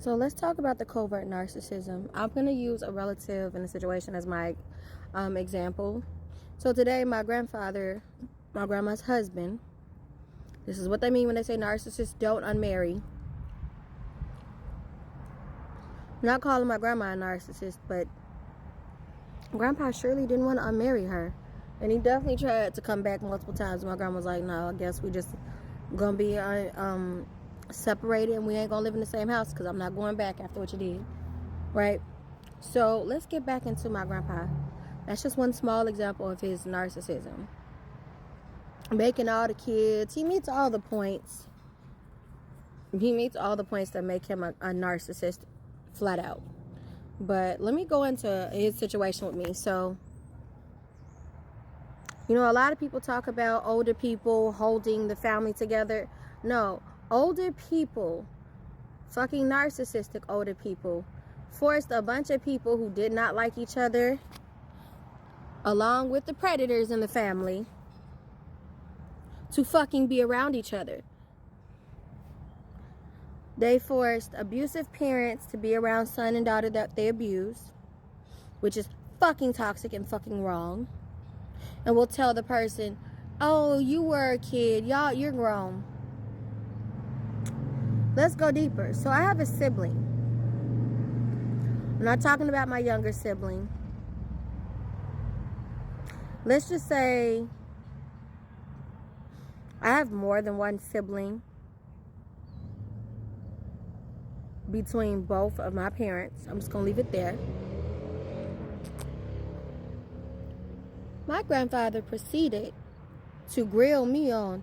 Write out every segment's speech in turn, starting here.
So let's talk about the covert narcissism. I'm going to use a relative in a situation as my example. So today, my grandfather, my grandma's husband, this is what they mean when they say narcissists don't unmarry. I'm not calling my grandma a narcissist, but Grandpa surely didn't want to unmarry her. And he definitely tried to come back multiple times. My grandma was like, no, I guess we just going to be separated and we ain't going to live in the same house because I'm not going back after what you did. Right? So let's get back into my grandpa. That's just one small example of his narcissism. Making all the kids. He meets all the points. He meets all the points that make him a narcissist flat out. But let me go into his situation with me. So, you know, a lot of people talk about older people holding the family together. No, older people, fucking narcissistic older people, forced a bunch of people who did not like each other, along with the predators in the family, to fucking be around each other. They forced abusive parents to be around son and daughter that they abused, which is fucking toxic and fucking wrong. And will tell the person, oh, you were a kid, you're grown. Let's go deeper. So I have a sibling. I'm not talking about my younger sibling. Let's just say I have more than one sibling between both of my parents. I'm just going to leave it there. My grandfather proceeded to grill me on,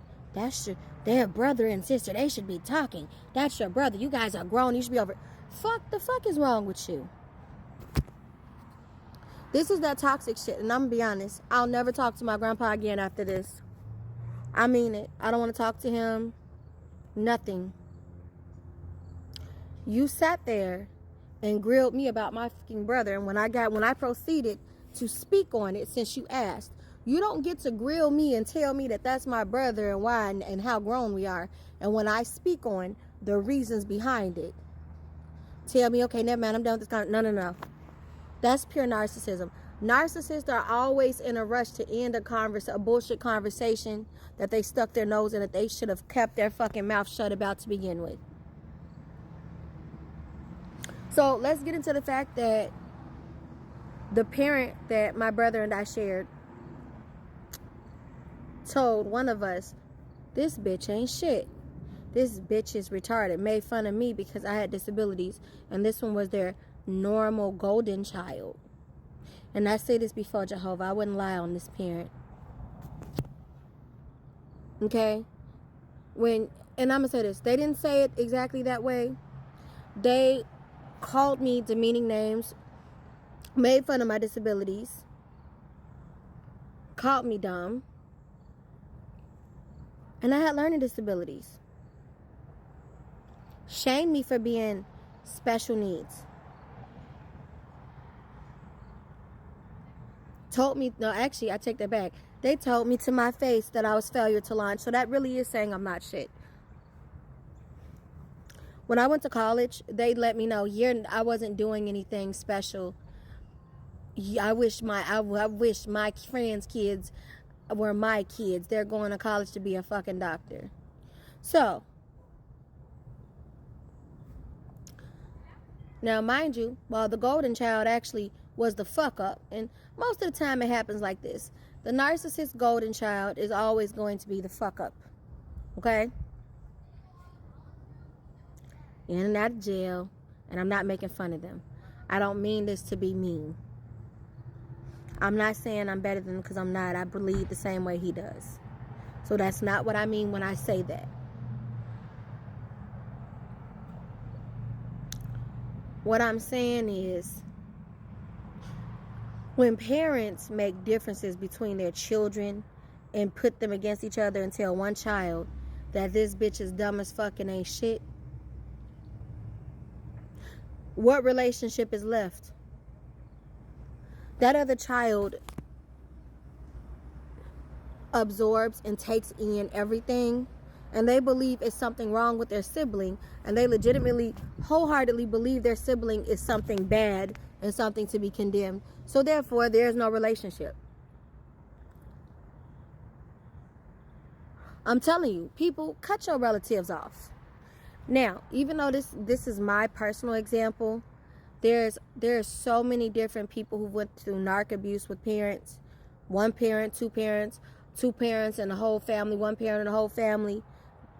their brother and sister, they should be talking. That's your brother. You guys are grown. You should be over. The fuck is wrong with you? This is that toxic shit. And I'm going to be honest. I'll never talk to my grandpa again after this. I mean it. I don't want to talk to him. Nothing. You sat there and grilled me about my fucking brother. And when I proceeded to speak on it, since you asked, you don't get to grill me and tell me that that's my brother and why and how grown we are. And when I speak on the reasons behind it, tell me, okay, never mind, I'm done with this. No. That's pure narcissism. Narcissists are always in a rush to end a bullshit conversation that they stuck their nose in, that they should have kept their fucking mouth shut about to begin with. So let's get into the fact that the parent that my brother and I shared told one of us, this bitch ain't shit. This bitch is retarded. Made fun of me because I had disabilities. And this one was their normal golden child. And I say this before Jehovah. I wouldn't lie on this parent. Okay? And I'm going to say this. They didn't say it exactly that way. They called me demeaning names, made fun of my disabilities, called me dumb, and I had learning disabilities. Shamed me for being special needs. I take that back. They told me to my face that I was failure to launch, so that really is saying I'm not shit. When I went to college, they let me know I wasn't doing anything special. I wish my friends' kids were my kids. They're going to college to be a fucking doctor. So, now mind you, while the golden child actually was the fuck up, and most of the time it happens like this. The narcissist golden child is always going to be the fuck up. Okay? In and out of jail, and I'm not making fun of them. I don't mean this to be mean. I'm not saying I'm better than him because I'm not. I believe the same way he does. So that's not what I mean when I say that. What I'm saying is, when parents make differences between their children and put them against each other and tell one child that this bitch is dumb as fuck and ain't shit, what relationship is left? That other child absorbs and takes in everything and they believe it's something wrong with their sibling, and they legitimately, wholeheartedly believe their sibling is something bad and something to be condemned. So therefore, there's no relationship. I'm telling you, people, cut your relatives off. Now, even though this is my personal example, there's so many different people who went through narc abuse with parents. One parent, two parents and the whole family, one parent and the whole family.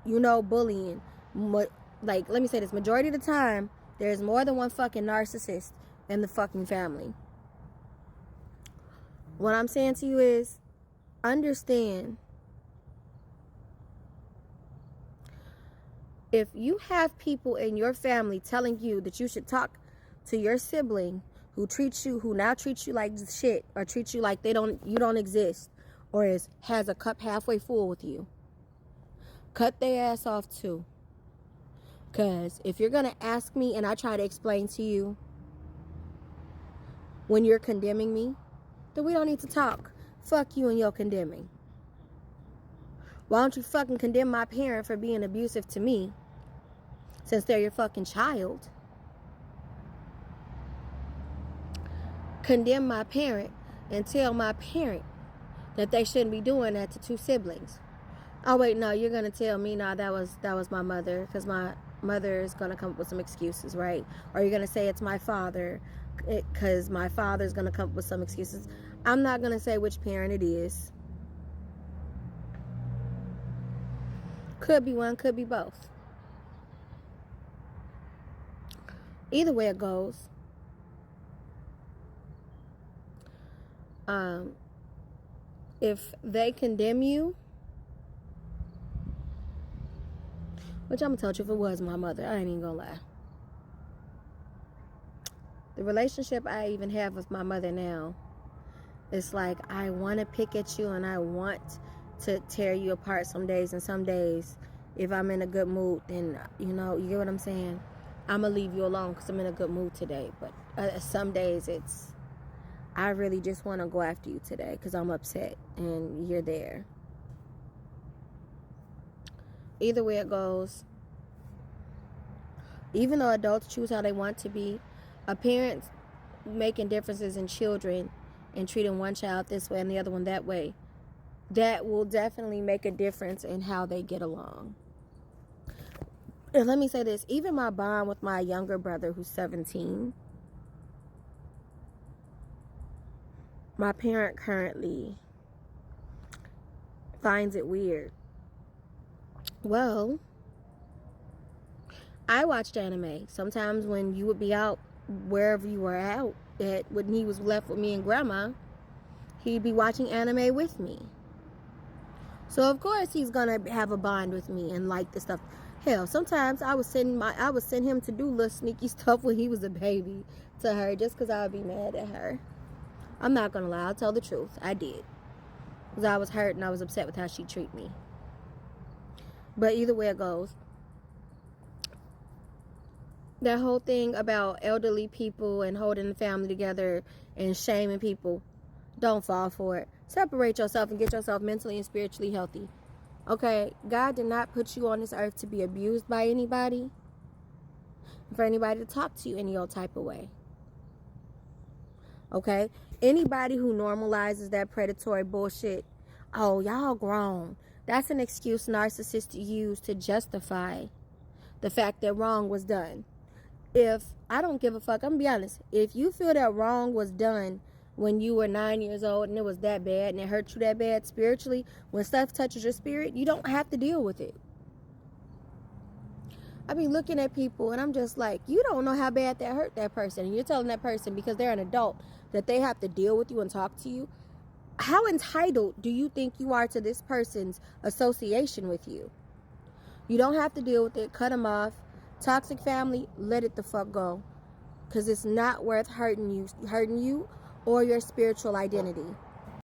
You know, bullying. Like, let me say this. Majority of the time, there's more than one fucking narcissist in the fucking family. What I'm saying to you is, understand, if you have people in your family telling you that you should talk to your sibling who now treats you like shit, or treats you like you don't exist, or has a cup halfway full with you, cut their ass off too. Because if you're gonna ask me and I try to explain to you when you're condemning me, then we don't need to talk. Fuck you and your condemning. Why don't you fucking condemn my parent for being abusive to me, since they're your fucking child? Condemn my parent and tell my parent that they shouldn't be doing that to two siblings. Oh wait, no, you're gonna tell me, no, that was my mother, because my mother is gonna come up with some excuses, right? Or you're gonna say it's my father, because my father's gonna come up with some excuses. I'm not gonna say which parent it is. Could be one, could be both. Either way it goes, if they condemn you, which I'm gonna tell you, if it was my mother, I ain't even gonna lie. The relationship I even have with my mother now, it's like I want to pick at you and I want to tear you apart some days, and some days, if I'm in a good mood, then, you get what I'm saying? I'm gonna leave you alone because I'm in a good mood today. But some days I really just want to go after you today because I'm upset and you're there. Either way it goes, even though adults choose how they want to be, a parent making differences in children and treating one child this way and the other one that way, that will definitely make a difference in how they get along. And let me say this, even my bond with my younger brother who's 17, my parent currently finds it weird. Well, I watched anime. Sometimes when you would be out, wherever you were out at, when he was left with me and grandma, he'd be watching anime with me. So of course he's gonna have a bond with me and like this stuff. Hell, sometimes I would send him to do little sneaky stuff when he was a baby to her, just because I would be mad at her. I'm not gonna lie, I'll tell the truth. I did, because I was hurt and I was upset with how she treated me. But either way it goes, that whole thing about elderly people and holding the family together and shaming people, don't fall for it. Separate yourself and get yourself mentally and spiritually healthy. Okay, God did not put you on this earth to be abused by anybody, for anybody to talk to you any old type of way. Okay, anybody who normalizes that predatory bullshit, oh, y'all grown, that's an excuse narcissists use to justify the fact that wrong was done. If, I don't give a fuck, I'm gonna be honest, if you feel that wrong was done when you were 9 years old and it was that bad and it hurt you that bad spiritually, when stuff touches your spirit, you don't have to deal with it. I be looking at people and I'm just like, you don't know how bad that hurt that person, and you're telling that person because they're an adult that they have to deal with you and talk to you. How entitled do you think you are to this person's association with you? You don't have to deal with it. Cut them off. Toxic family, let it the fuck go, because it's not worth hurting you or your spiritual identity.